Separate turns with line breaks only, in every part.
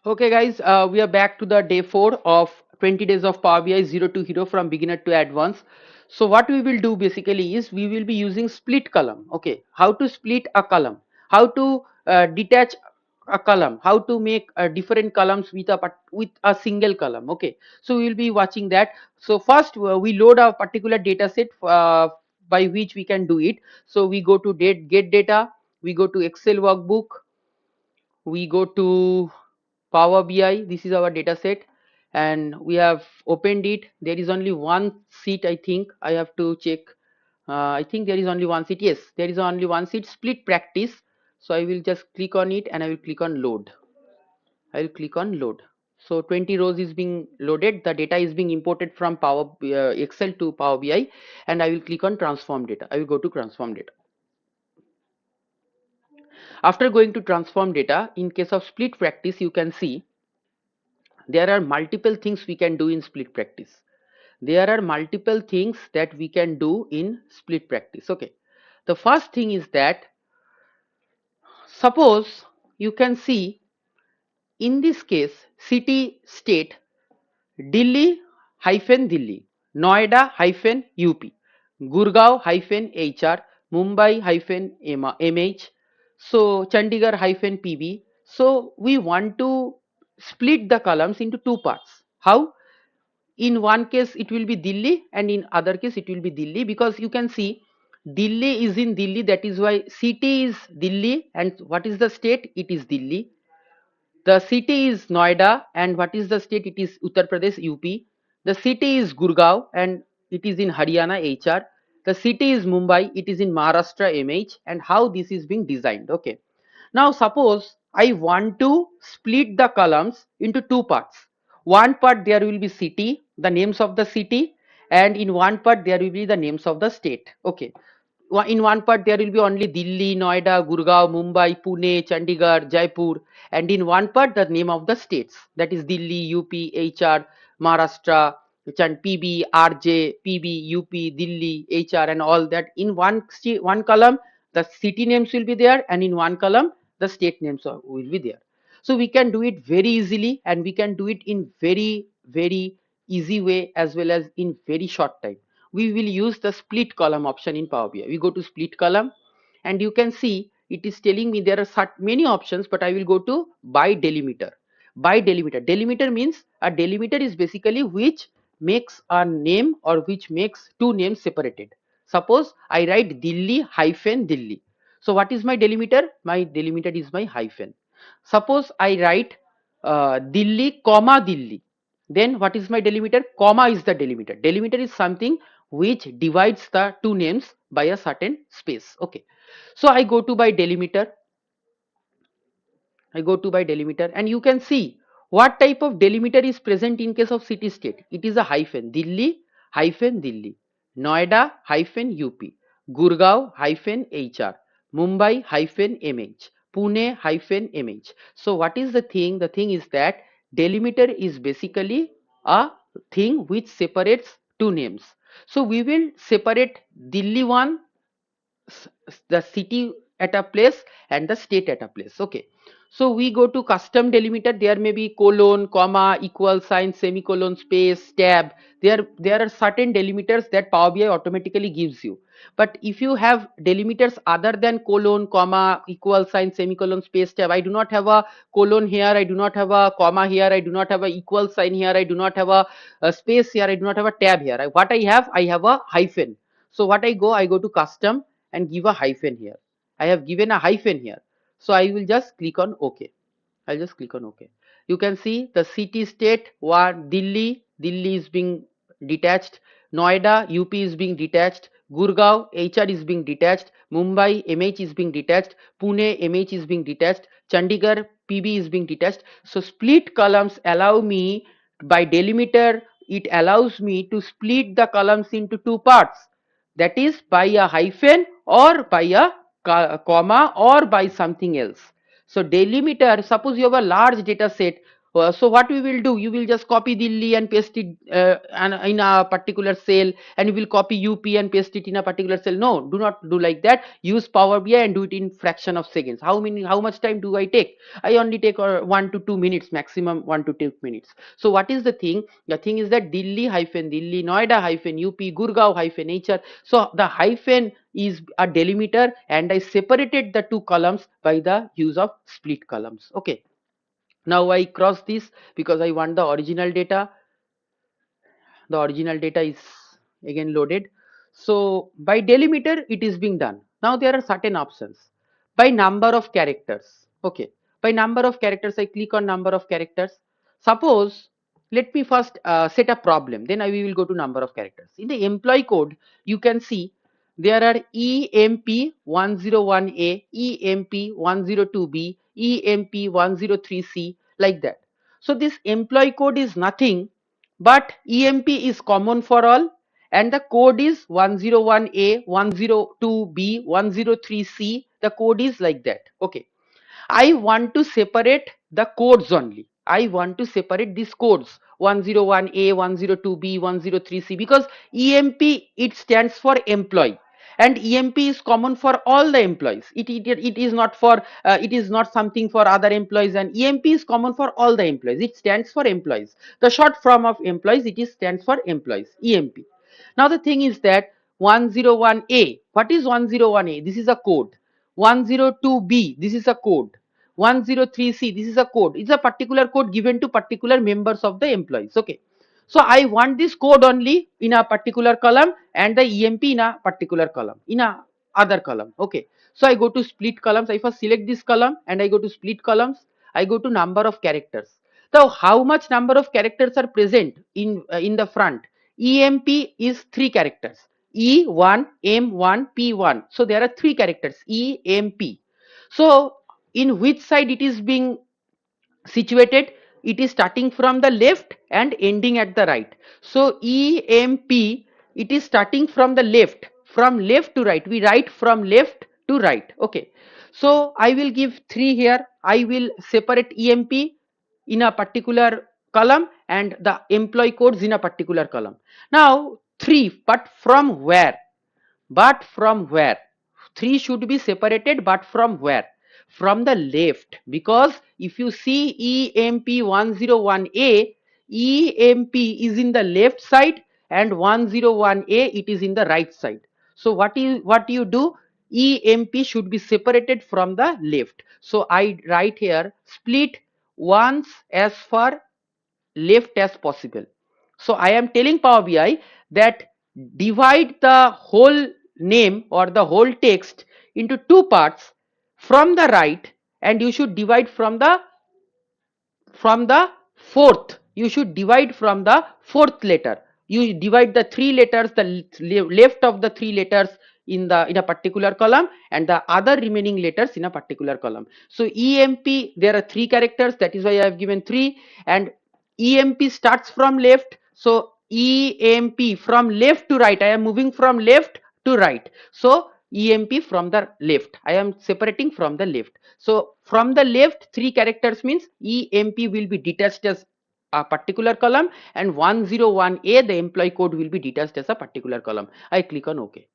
Okay, guys, we are back to the day 4 of 20 days of Power BI 0 to hero from beginner to advanced. So what we will do basically is we will be using split column. Okay, how to split a column, how to detach a column, how to make different columns with a single column. Okay, so we will be watching that. So first we load a particular data set by which we can do it. So we go to get data, we go to Excel workbook, we go to Power BI. This is our data set and we have opened it. There is only one sheet. I think I have to check. I think there is only one sheet. Yes, there is only one sheet, split practice. So I will just click on it and I will click on load. I will click on load. So 20 rows is being loaded. The data is being imported from Excel to Power BI, and I will click on transform data. I will go to transform data. After going to transform data, in case of split practice, you can see there are multiple things we can do in split practice. There are multiple things that we can do in split practice. Okay, the first thing is that suppose you can see in this case city state Delhi hyphen Delhi, Noida hyphen UP, Gurgaon hyphen HR, Mumbai hyphen MH, so Chandigarh hyphen PB. So we want to split the columns into two parts. How? In one case it will be Delhi and in other case it will be Delhi, because you can see Delhi is in Delhi, that is why city is Delhi, and what is the state? It is Delhi. The city is Noida, and what is the state? It is Uttar Pradesh, UP. The city is Gurgaon, and it is in Haryana, HR. The city is Mumbai, it is in Maharashtra, MH. And how this is being designed. Okay. Now suppose I want to split the columns into two parts. One part there will be city, the names of the city, and in one part there will be the names of the state. Okay, in one part there will be only Delhi, Noida, Gurgaon, Mumbai, Pune, Chandigarh, Jaipur, and in one part the name of the states, that is Delhi, UP, HR, Maharashtra, PB, RJ, PB, UP, Delhi, HR, and all that. In one column the city names will be there, and in one column the state names will be there. So we can do it very easily, and we can do it in very easy way as well as in very short time. We will use the split column option in Power BI. We go to split column and you can see it is telling me there are many options, but I will go to by delimiter. By delimiter. Delimiter means a delimiter is basically which makes a name or which makes two names separated. Suppose I write Delhi hyphen Delhi. So what is my delimiter? My delimiter is my hyphen. Suppose I write Delhi comma Delhi, then what is my delimiter? Comma is the delimiter. Delimiter is something which divides the two names by a certain space. Okay, so I go to by delimiter. I go to by delimiter, and you can see what type of delimiter is present in case of city state. It is a hyphen. Delhi hyphen Delhi, Noida hyphen UP, Gurgaon hyphen HR, Mumbai hyphen MH, Pune hyphen MH. So what is the thing? The thing is that delimiter is basically a thing which separates two names. So we will separate Delhi one, the city at a place and the state at a place. Okay, so we go to custom delimiter. There may be colon, comma, equal sign, semicolon, space, tab. There are certain delimiters that Power BI automatically gives you. But if you have delimiters other than colon, comma, equal sign, semicolon, space, tab, I do not have a colon here, I do not have a comma here, I do not have a equal sign here, I do not have a space here, I do not have a tab here. What I have a hyphen. So what I go to custom and give a hyphen here. I have given a hyphen here. So I will just click on OK. I'll just click on OK. You can see the city state one Delhi is being detached, Noida UP is being detached, Gurgaon HR is being detached, Mumbai MH is being detached, Pune MH is being detached, Chandigarh PB is being detached. So split columns allow me by delimiter, it allows me to split the columns into two parts, that is by a hyphen or by a comma or by something else. So delimiter, suppose you have a large data set, So what we will do, you will just copy Delhi and paste it in a particular cell, and you will copy UP and paste it in a particular cell. No, do not do like that. Use Power BI and do it in fraction of seconds. How much time do I take? I only take 1 to 2 minutes, maximum 1 to 2 minutes. So what is the thing? The thing is that Delhi hyphen Delhi, Noida hyphen UP, Gurgaon hyphen HR. So the hyphen is a delimiter, and I separated the two columns by the use of split columns. Okay. Now I cross this because I want the original data. The original data is again loaded. So by delimiter it is being done. Now there are certain options. By number of characters. Okay. By number of characters, I click on number of characters. Suppose, let me first set a problem. Then we will go to number of characters. In the employee code, you can see there are EMP101A, EMP102B, EMP103C, like that. So this employee code is nothing but EMP is common for all, and the code is 101A, 102B, 103C. The code is like that. Okay. I want to separate the codes only. I want to separate these codes 101A, 102B, 103C, because EMP, it stands for employee, and EMP is common for all the employees. It is not for it is not something for other employees, and EMP is common for all the employees. It stands for employees. The short form of employees, it is stands for employees, EMP. Now the thing is that 101A, what is 101A? This is a code. 102B, this is a code. 103C, this is a code. It's a particular code given to particular members of the employees. Okay. So I want this code only in a particular column, and the EMP in a particular column, in a other column. Okay. So I go to split columns. I first select this column and I go to split columns. I go to number of characters. So how much number of characters are present in the front? EMP is 3 characters. E1, M1, P1. So there are 3 characters. EMP. So in which side it is being situated? It is starting from the left and ending at the right. So EMP, it is starting from the left, from left to right. We write from left to right. Okay. So I will give 3 here. I will separate EMP in a particular column and the employee codes in a particular column. Now 3, but from where? But from where? 3 should be separated, but from where? From the left, because if you see EMP101A, EMP is in the left side, and 101A, it is in the right side. So what you do? EMP should be separated from the left. So I write here split once as far left as possible. So I am telling Power BI that divide the whole name or the whole text into 2 parts from the right, and you should divide from the fourth. You should divide from the fourth letter. You divide the 3 letters, the left of the 3 letters in a particular column, and the other remaining letters in a particular column. So EMP, there are 3 characters, that is why I have given 3, and EMP starts from left. So EMP from left to right, I am moving from left to right. So EMP from the left, I am separating from the left. So from the left, 3 characters means EMP will be detached as a particular column, and 101A, the employee code, will be detached as a particular column. I click on OK.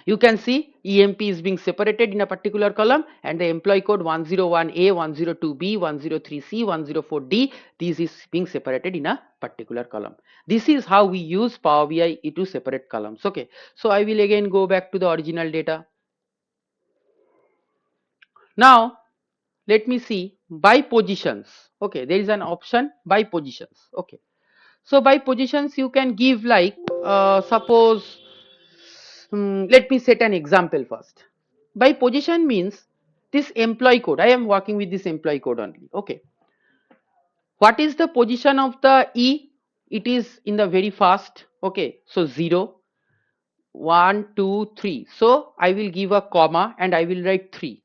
You can see EMP is being separated in a particular column, and the employee code 101A, 102B, 103C, 104D, this is being separated in a particular column. This is how we use Power BI to separate columns. Okay. So I will again go back to the original data. Now let me see by positions. Okay, there is an option by positions. Okay, so by positions you can give like suppose let me set an example first. By position means this employee code, I am working with this employee code only. Okay, what is the position of the E? It is in the very first. Okay, so 0, 1, 2, 3. So I will give a comma and I will write 3.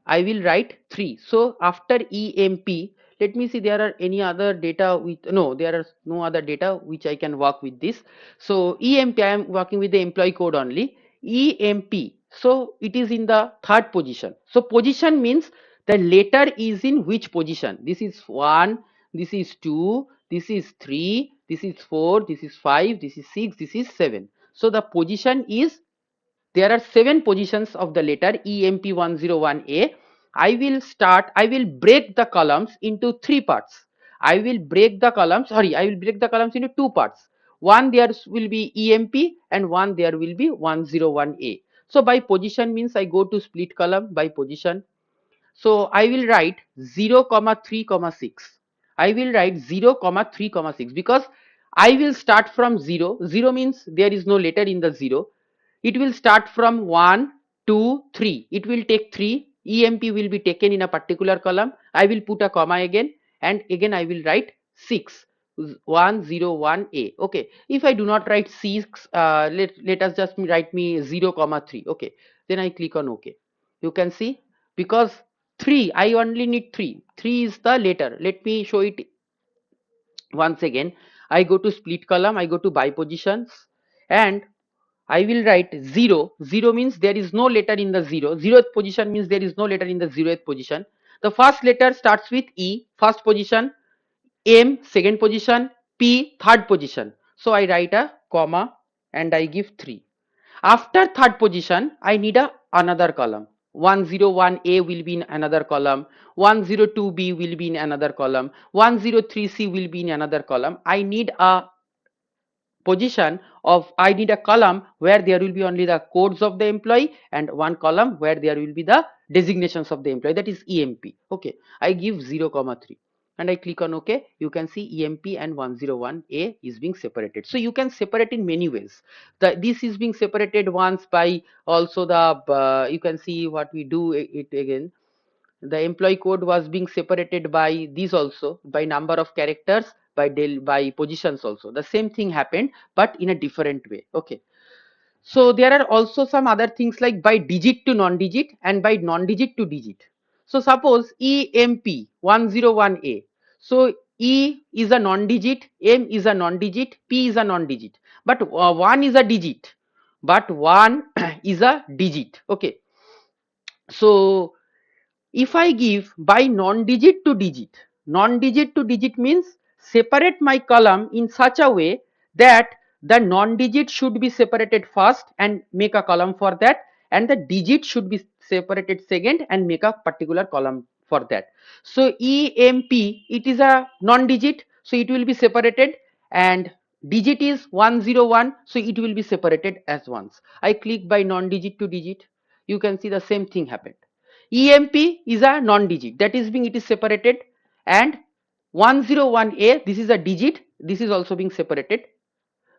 I will write 3. So after EMP, let me see there are any other data with, no, there are no other data which I can work with this. So EMP, I am working with the employee code only. EMP, so it is in the third position. So position means the letter is in which position. This is 1, this is 2, this is 3, this is 4, this is 5, this is 6, this is 7. So the position is, there are 7 positions of the letter EMP101A. I will break the columns into 3 parts. I will break the columns, into 2 parts. One there will be EMP and one there will be 101A. So by position means I go to split column by position. So I will write 0, 3, 6. I will write 0, 3, 6 because I will start from 0. 0 means there is no letter in the 0. It will start from 1, 2, 3. It will take 3. EMP will be taken in a particular column. I will put a comma again, and again I will write 6. 101A. Okay. If I do not write 6, let us just write me 0, 3. Okay. Then I click on OK. You can see, because 3, I only need 3. 3 is the letter. Let me show it once again. I go to split column, I go to by positions, and I will write 0. 0 means there is no letter in the 0. 0th position means there is no letter in the 0th position. The first letter starts with E, first position, M, second position, P, third position. So I write a comma and I give 3. After third position, I need another column. 101A will be in another column. 102B will be in another column. 103C will be in another column. I need a I need a column where there will be only the codes of the employee, and one column where there will be the designations of the employee, that is EMP. Okay, I give 0, 3 and I click on OK. You can see EMP and 101A is being separated. So you can separate in many ways. This is being separated once by also the you can see what we do it again. The employee code was being separated by these also, by number of characters, by positions also. The same thing happened, but in a different way. Okay. So there are also some other things like by digit to non-digit and by non-digit to digit. So suppose EMP101A. So E is a non-digit, M is a non-digit, P is a non-digit, but 1 is a digit, but 1 is a digit. Okay. So if I give by non-digit to digit means separate my column in such a way that the non-digit should be separated first and make a column for that, and the digit should be separated second and make a particular column for that. So EMP, it is a non-digit, so it will be separated, and digit is 101, so it will be separated as ones. I click by non-digit to digit. You can see the same thing happened. EMP is a non-digit, that is being, it is separated, and 101A, this is a digit, this is also being separated.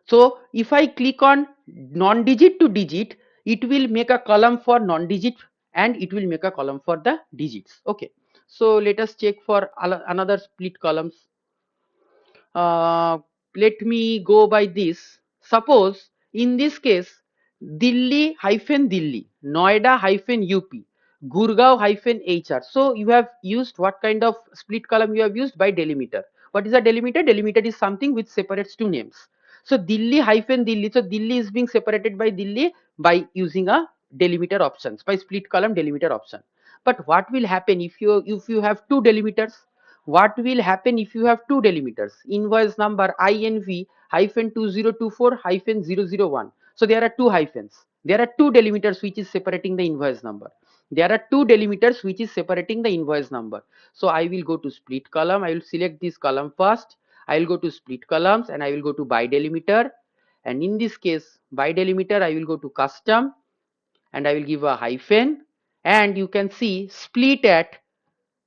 So if I click on non-digit to digit, it will make a column for non-digit and it will make a column for the digits. Okay. So let us check for another split columns. uh, Let me go by this. Suppose in this case, Delhi hyphen Delhi, Noida hyphen UP, Gurgaon hyphen HR. So you have used what kind of split column you have used? By delimiter. What is a delimiter? Delimiter is something which separates two names. So Delhi hyphen Delhi. So Delhi is being separated by Delhi by using a delimiter options, by split column delimiter option. But what will happen if you have two delimiters? What will happen if you have two delimiters? Invoice number INV hyphen 2024 hyphen 001. So there are two hyphens. There are two delimiters which is separating the invoice number. There are two delimiters which is separating the invoice number. So I will go to split column. I will select this column first. I will go to split columns and I will go to by delimiter. And in this case, by delimiter, I will go to custom and I will give a hyphen. And you can see split at,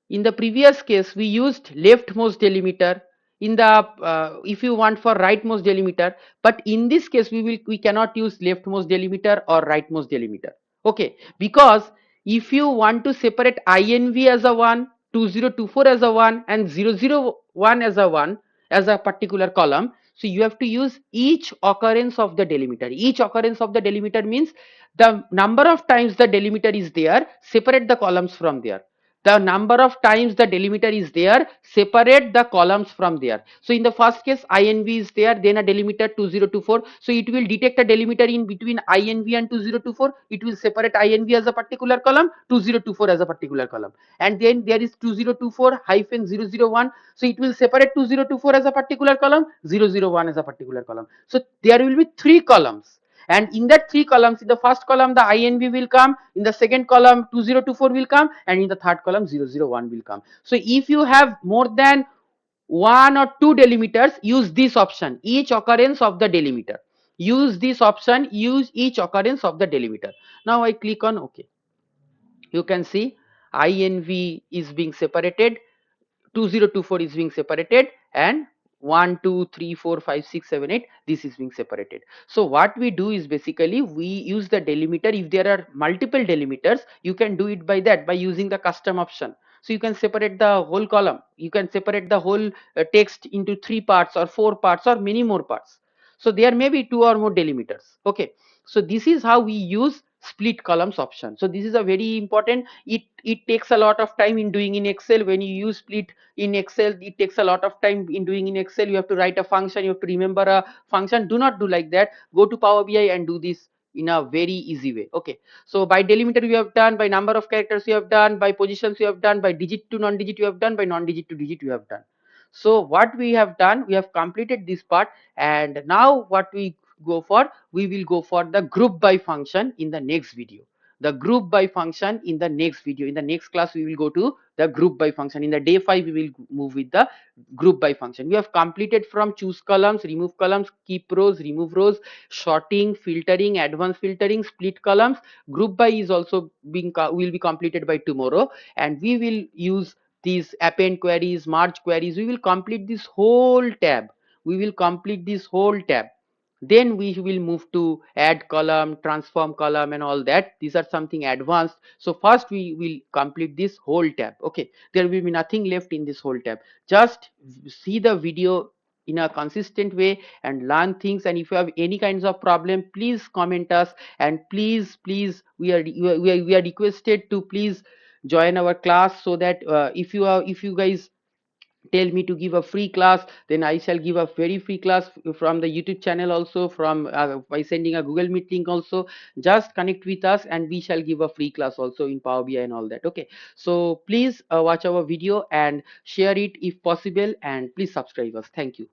in the previous case we used leftmost delimiter, in the if you want for rightmost delimiter, but in this case we cannot use leftmost delimiter or rightmost delimiter. Okay, because if you want to separate INV as a 1, 2024 as a 1 and 001 as a 1 as a particular column, so you have to use each occurrence of the delimiter. Each occurrence of the delimiter means the number of times the delimiter is there, separate the columns from there. the number of times the delimiter is there, separate the columns from there. So in the first case inv is there, then a delimiter 2024, so it will detect a delimiter in between inv and 2024, it will separate inv as a particular column, 2024 as a particular column, and then there is 2024 hyphen 001, so it will separate 2024 as a particular column, 001 as a particular column. So there will be three columns, and in that three columns, in the first column the inv will come, in the second column 2024 will come, and in the third column 001 will come. So if you have more than one or two delimiters, use this option, each occurrence of the delimiter, use this option, use each occurrence of the delimiter. Now I click on OK. You can see inv is being separated, 2024 is being separated, and 1 2 3 4 5 6 7 8 this is being separated. So what we do is basically we use the delimiter. If there are multiple delimiters, you can do it by that, by using the custom option. So you can separate the whole column, you can separate the whole text into three parts or four parts or many more parts. So there may be two or more delimiters. Okay, so this is how we use split columns option. So this is a very important, it takes a lot of time in doing in Excel. When you use split in Excel, it takes a lot of time in doing in Excel. You have to write a function, you have to remember a function. Do not do like that. Go to Power BI and do this in a very easy way. Okay, so by delimiter you have done, by number of characters you have done, by positions you have done, by digit to non-digit you have done, by non-digit to digit you have done. So what we have done, we have completed this part, and now what we go for, we will go for the group by function in the next video. The group by function in the next video, in the next class we will go to the group by function. In the day 5 we will move with the group by function. We have completed from choose columns, remove columns, keep rows, remove rows, sorting, filtering, advanced filtering, split columns. Group by is also being will be completed by tomorrow, and we will use these append queries, merge queries. We will complete this whole tab, we will complete this whole tab. Then we will move to add column, transform column, and all that. These are something advanced. So first we will complete this whole tab. Okay, there will be nothing left in this whole tab. Just see the video in a consistent way and learn things. And if you have any kinds of problem, please comment us, and please we are requested to please join our class, so that if you guys tell me to give a free class, then I shall give a very free class from the YouTube channel, also from by sending a Google Meet link. Also just connect with us and we shall give a free class also in Power BI and all that. Okay, so please watch our video and share it if possible, and please subscribe us. Thank you.